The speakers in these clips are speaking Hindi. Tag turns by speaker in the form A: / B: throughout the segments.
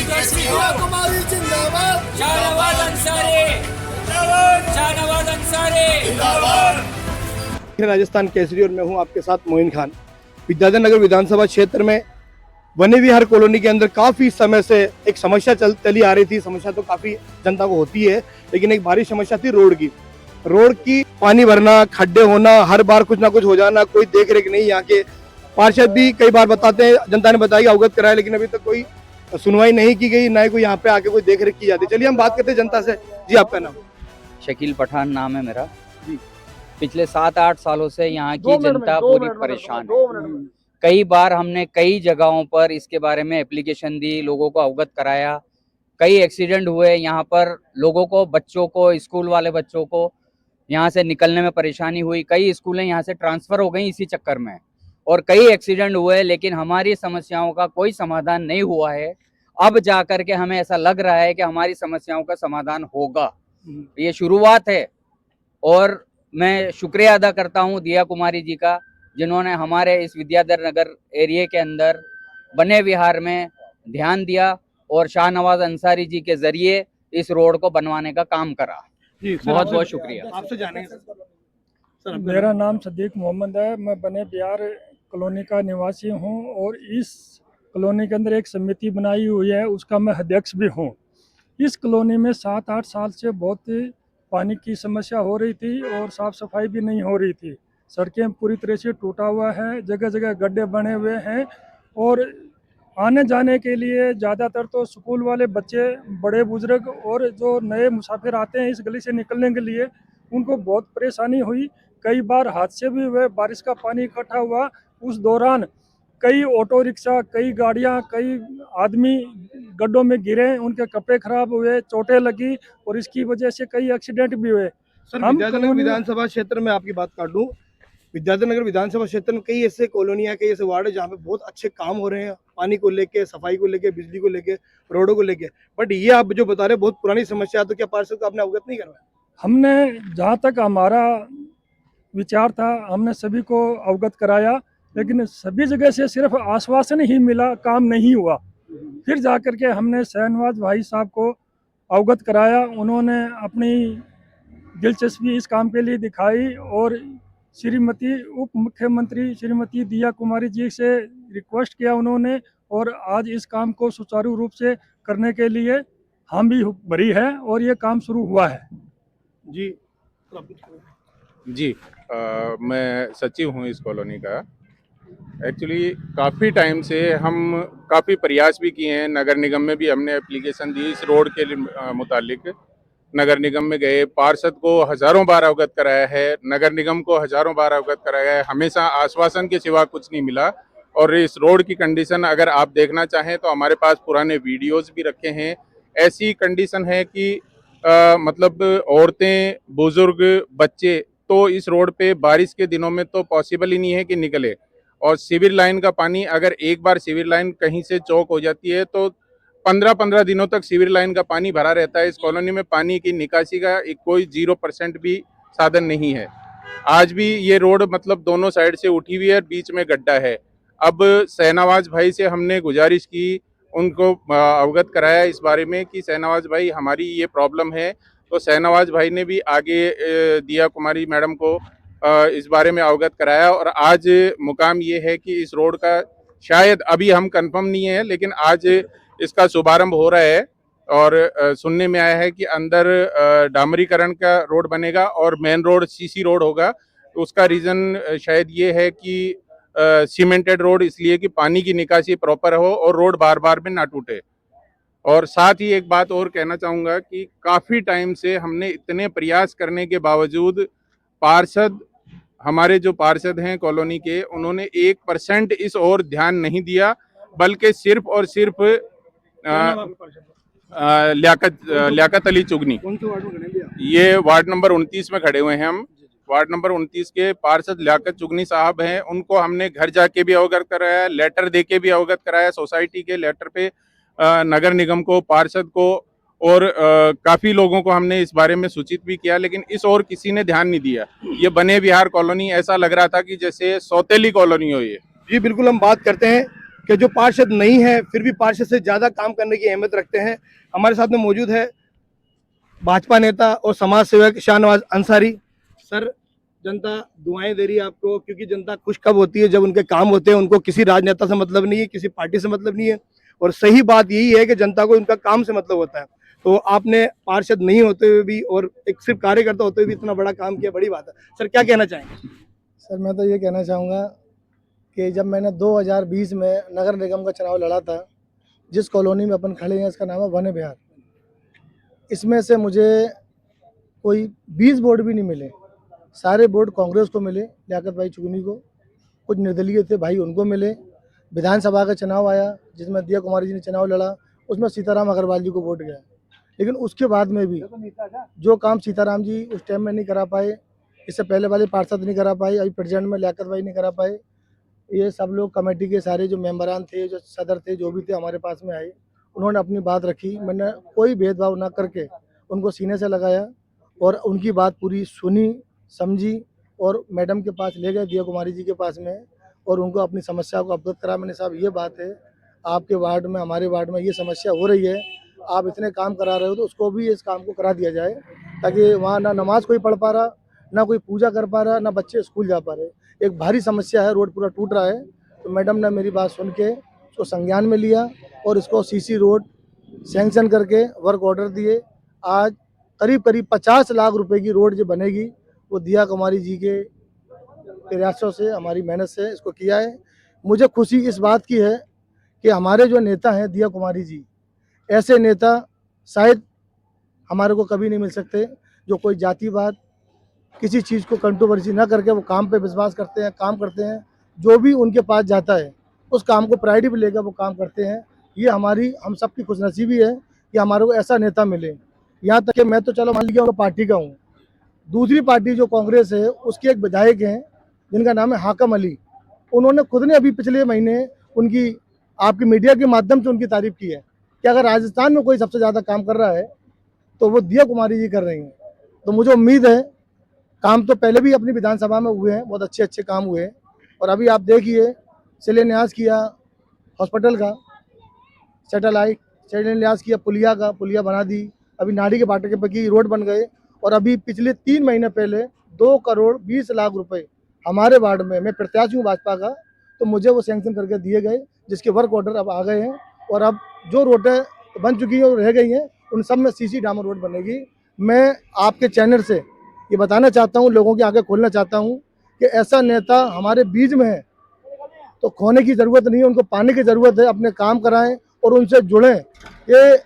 A: यशस्वी हो। शाहनवाज अंसारी, शाहनवाज अंसारी।
B: राजस्थान केसरी और मैं हूं आपके साथ मोइन खान। विद्याधर नगर विधानसभा क्षेत्र में वन्य विहार कॉलोनी के अंदर काफी समय से एक समस्या चली आ रही थी। समस्या तो काफी जनता को होती है, लेकिन एक भारी समस्या थी रोड की पानी भरना, खड्डे होना, हर बार कुछ ना कुछ हो जाना, कोई देख रेख नहीं। यहाँ के पार्षद भी कई बार बताते हैं, जनता ने बताया अवगत कराया, लेकिन अभी तक कोई सुनवाई नहीं की गई, ना ही कोई यहाँ पे आके कोई देख रेख की जाती। चलिए हम बात करते हैं जनता से। जी आपका नाम?
C: शकील पठान नाम है मेरा
B: जी।
C: पिछले 7-8 सालों से यहाँ की जनता पूरी परेशान है। कई बार हमने कई जगहों पर इसके बारे में एप्लीकेशन दी, लोगों को अवगत कराया। कई एक्सीडेंट हुए यहाँ पर, लोगों को, बच्चों को, स्कूल वाले बच्चों को यहाँ से निकलने में परेशानी हुई। कई स्कूलें यहाँ से ट्रांसफर हो गई इसी चक्कर में, और कई एक्सीडेंट हुए, लेकिन हमारी समस्याओं का कोई समाधान नहीं हुआ है। अब जाकर के हमें ऐसा लग रहा है कि हमारी समस्याओं का समाधान होगा। ये शुरुआत है, और मैं शुक्रिया अदा करता हूँ दिया कुमारी जी का, जिन्होंने हमारे इस विद्याधर नगर एरिया के अंदर बने विहार में ध्यान दिया और शाहनवाज अंसारी जी के जरिए इस रोड को बनवाने का काम करा। बहुत बहुत शुक्रिया।
B: आपसे जानेंगे सर।
D: मेरा नाम सदीक मोहम्मद है। मैं बने बिहार कॉलोनी का निवासी हूं, और इस कॉलोनी के अंदर एक समिति बनाई हुई है, उसका मैं अध्यक्ष भी हूं। इस कॉलोनी में 7-8 साल से बहुत पानी की समस्या हो रही थी और साफ़ सफाई भी नहीं हो रही थी। सड़कें पूरी तरह से टूटा हुआ है, जगह जगह गड्ढे बने हुए हैं, और आने जाने के लिए ज़्यादातर तो स्कूल वाले बच्चे, बड़े बुजुर्ग और जो नए मुसाफिर आते हैं इस गली से निकलने के लिए, उनको बहुत परेशानी हुई। कई बार हादसे भी हुए, बारिश का पानी इकट्ठा हुआ, उस दौरान कई ऑटो रिक्शा, कई गाड़ियां, कई आदमी गड्ढों में गिरे, उनके कपड़े खराब हुए, चोटें लगी, और इसकी वजह से कई एक्सीडेंट भी हुए।
B: सर, विद्याधर नगर विधानसभा क्षेत्र में आपकी बात काट दूं, विद्याधर नगर विधानसभा क्षेत्र में कई ऐसे कॉलोनियां, कई ऐसे वार्ड है जहाँ पे बहुत अच्छे काम हो रहे हैं, पानी को लेके, सफाई को लेके, बिजली को लेके, रोडों को लेके। बट ये आप जो बता रहे हैं बहुत पुरानी समस्या है, तो क्या पार्षद को आपने अवगत नहीं करवाया?
D: हमने, जहाँ तक हमारा विचार था, हमने सभी को अवगत कराया, लेकिन सभी जगह से सिर्फ आश्वासन ही मिला, काम नहीं हुआ। फिर जाकर के हमने शाहनवाज भाई साहब को अवगत कराया, उन्होंने अपनी दिलचस्पी इस काम के लिए दिखाई, और श्रीमती उप मुख्यमंत्री श्रीमती दिया कुमारी जी से रिक्वेस्ट किया उन्होंने, और आज इस काम को सुचारू रूप से करने के लिए हम भी भरी है, और ये काम शुरू हुआ है।
B: जी
E: जी, मैं सचिव हूँ इस कॉलोनी का। एक्चुअली काफ़ी टाइम से हम काफ़ी प्रयास भी किए हैं, नगर निगम में भी हमने एप्लीकेशन दी इस रोड के मुतालिक। नगर निगम में गए, पार्षद को हज़ारों बार अवगत कराया है, नगर निगम को हज़ारों बार अवगत कराया है, हमेशा आश्वासन के सिवा कुछ नहीं मिला। और इस रोड की कंडीशन अगर आप देखना चाहें तो हमारे पास पुराने वीडियोस भी रखे हैं। ऐसी कंडीशन है कि मतलब औरतें, बुजुर्ग, बच्चे तो इस रोड पे बारिश के दिनों में तो पॉसिबल ही नहीं है कि निकले। और सीवर लाइन का पानी, अगर एक बार सीवर लाइन कहीं से चौक हो जाती है तो 15-15 दिनों तक सीवर लाइन का पानी भरा रहता है। इस कॉलोनी में पानी की निकासी का कोई 0% भी साधन नहीं है। आज भी ये रोड मतलब दोनों साइड से उठी हुई है, बीच में गड्ढा है। अब शाहनवाज भाई से हमने गुजारिश की, उनको अवगत कराया इस बारे में कि शाहनवाज भाई हमारी ये प्रॉब्लम है, तो शाहनवाज भाई ने भी आगे दिया कुमारी मैडम को इस बारे में अवगत कराया। और आज मुकाम ये है कि इस रोड का, शायद अभी हम कंफर्म नहीं है, लेकिन आज इसका शुभारंभ हो रहा है। और सुनने में आया है कि अंदर डामरीकरण का रोड बनेगा और मेन रोड सीसी रोड होगा। तो उसका रीज़न शायद ये है कि सीमेंटेड रोड इसलिए कि पानी की निकासी प्रॉपर हो और रोड बार बार में ना टूटे। और साथ ही एक बात और कहना चाहूँगा कि काफ़ी टाइम से हमने इतने प्रयास करने के बावजूद पार्षद, हमारे जो पार्षद हैं कॉलोनी के, उन्होंने 1% इस ओर ध्यान नहीं दिया, बल्कि सिर्फ और सिर्फ लियाकत अली चुगनी, ये वार्ड नंबर 29 में खड़े हुए हैं हम। वार्ड नंबर 29 के पार्षद लियाकत चुगनी साहब हैं, उनको हमने घर जाके भी अवगत कराया, लेटर देके भी अवगत कराया, सोसाइटी के लेटर पे नगर निगम को, पार्षद को, और काफ़ी लोगों को हमने इस बारे में सूचित भी किया, लेकिन इस ओर किसी ने ध्यान नहीं दिया। ये बने विहार कॉलोनी ऐसा लग रहा था कि जैसे सौतेली कॉलोनी हो ये।
B: जी बिल्कुल, हम बात करते हैं कि जो पार्षद नहीं है फिर भी पार्षद से ज़्यादा काम करने की अहमियत रखते हैं। हमारे साथ में मौजूद है भाजपा नेता और समाज सेवक शाहनवाज अंसारी। सर, जनता दुआएं दे रही है आपको, क्योंकि जनता खुश कब होती है? जब उनके काम होते हैं। उनको किसी राजनेता से मतलब नहीं है, किसी पार्टी से मतलब नहीं है, और सही बात यही है कि जनता को उनका काम से मतलब होता है। तो आपने पार्षद नहीं होते हुए भी और एक सिर्फ कार्यकर्ता होते हुए भी इतना बड़ा काम किया, बड़ी बात है। सर, क्या कहना चाहेंगे?
F: सर, मैं तो ये कहना चाहूँगा कि जब मैंने 2020 में नगर निगम का चुनाव लड़ा था, जिस कॉलोनी में अपन खड़े हैं इसका नाम है वन विहार, इसमें से मुझे कोई 20 वोट भी नहीं मिले। सारे वोट कांग्रेस को मिले, लियाकत भाई चुगनी को, कुछ निर्दलीय थे भाई उनको मिले। विधानसभा का चुनाव आया जिसमें दिया कुमारी जी ने चुनाव लड़ा, उसमें सीताराम अग्रवाल जी को वोट गया। लेकिन उसके बाद में भी जो काम सीताराम जी उस टाइम में नहीं करा पाए, इससे पहले वाले पार्षद नहीं करा पाए, अभी प्रेसिडेंट में लियाकत भाई नहीं करा पाए, ये सब लोग कमेटी के सारे जो मेंबरान थे, जो सदर थे, जो भी थे हमारे पास में आए, उन्होंने अपनी बात रखी। मैंने कोई भेदभाव ना करके उनको सीने से लगाया और उनकी बात पूरी सुनी, समझी और मैडम के पास ले गए, दिया कुमारी जी के पास में, और उनको अपनी समस्या को अवगत करा। मैंने साहब ये बात है, आपके वार्ड में, हमारे वार्ड में ये समस्या हो रही है, आप इतने काम करा रहे हो तो उसको भी इस काम को करा दिया जाए, ताकि वहाँ ना नमाज कोई पढ़ पा रहा, ना कोई पूजा कर पा रहा, ना बच्चे स्कूल जा पा रहे। एक भारी समस्या है, रोड पूरा टूट रहा है। तो मैडम ने मेरी बात सुन के उसको संज्ञान में लिया और इसको सीसी रोड सैंक्शन करके वर्क ऑर्डर दिए। आज करीब 50 लाख रुपए की रोड जो बनेगी, वो दिया कुमारी जी के प्रयासों से, हमारी मेहनत से इसको किया है। मुझे खुशी इस बात की है कि हमारे जो नेता हैं दिया कुमारी जी, ऐसे नेता शायद हमारे को कभी नहीं मिल सकते, जो कोई जातिवाद, किसी चीज़ को कंट्रोवर्सी ना करके वो काम पे विश्वास करते हैं, काम करते हैं। जो भी उनके पास जाता है उस काम को प्रायोरिटी पे लेकर वो काम करते हैं। ये हम सबकी खुशनसीबी है कि हमारे को ऐसा नेता मिले। यहाँ तक कि मैं तो चलो मान लिया उनका पार्टी का हूँ, दूसरी पार्टी जो कांग्रेस है उसके एक विधायक हैं जिनका नाम है हाकम अली, उन्होंने खुद ने अभी पिछले महीने उनकी आपकी मीडिया के माध्यम से उनकी तारीफ की है कि अगर राजस्थान में कोई सबसे ज़्यादा काम कर रहा है तो वो दिया कुमारी जी कर रही हैं। तो मुझे उम्मीद है, काम तो पहले भी अपनी विधानसभा में हुए हैं, बहुत अच्छे अच्छे काम हुए हैं, और अभी आप देखिए शिलान्यास किया हॉस्पिटल का, सैटेलाइट शिलान्यास किया, पुलिया बना दी, अभी नाड़ी के फाटक पे की रोड बन गए, और अभी पिछले 3 महीने पहले 2 करोड़ 20 लाख रुपए हमारे वार्ड में, मैं प्रत्याशी हूँ भाजपा का, तो मुझे वो सैंक्शन करके दिए गए, जिसके वर्क ऑर्डर अब आ गए हैं। और अब जो रोडें बन चुकी हैं और रह गई हैं उन सब में सीसी डामर रोड बनेगी। मैं आपके चैनल से ये बताना चाहता हूँ, लोगों की आंखें खोलना चाहता हूँ कि ऐसा नेता हमारे बीच में है, तो खोने की ज़रूरत नहीं है, उनको पाने की ज़रूरत है। अपने काम कराएं और उनसे जुड़ें। ये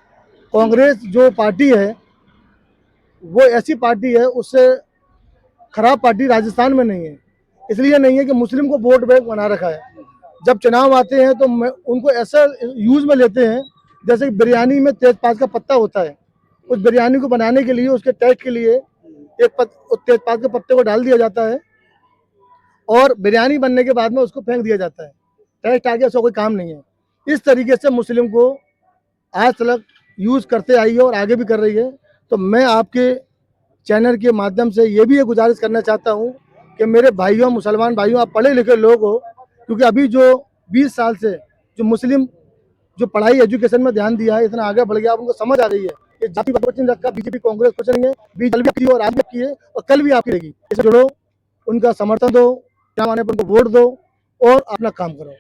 F: कांग्रेस जो पार्टी है वो ऐसी पार्टी है, उससे खराब पार्टी राजस्थान में नहीं है। इसलिए नहीं है कि मुस्लिम को वोट बैंक बना रखा है। जब चुनाव आते हैं तो उनको ऐसा यूज़ में लेते हैं जैसे कि बिरयानी में तेजपात का पत्ता होता है, उस बिरयानी को बनाने के लिए, उसके टेस्ट के लिए तेजपात के पत्ते को डाल दिया जाता है और बिरयानी बनने के बाद में उसको फेंक दिया जाता है। टेस्ट आगे उसका कोई काम नहीं है। इस तरीके से मुस्लिम को आज तक यूज़ करते आई है और आगे भी कर रही है। तो मैं आपके चैनल के माध्यम से ये भी गुजारिश करना चाहता हूँ कि मेरे भाइयों, मुसलमान भाइयों, आप पढ़े लिखे लोग हो, क्योंकि अभी जो 20 साल से जो मुस्लिम जो पढ़ाई एजुकेशन में ध्यान दिया है, इतना आगे बढ़ गया, उनको समझ आ गई है कि जाति कुछ नहीं रखा, बीजेपी कांग्रेस कुछ नहीं है, बीजेपी की और आज की है और कल भी आपकी रहेगी। इससे जुड़ो, उनका समर्थन दो, क्या माने उनको वोट दो और अपना काम करो।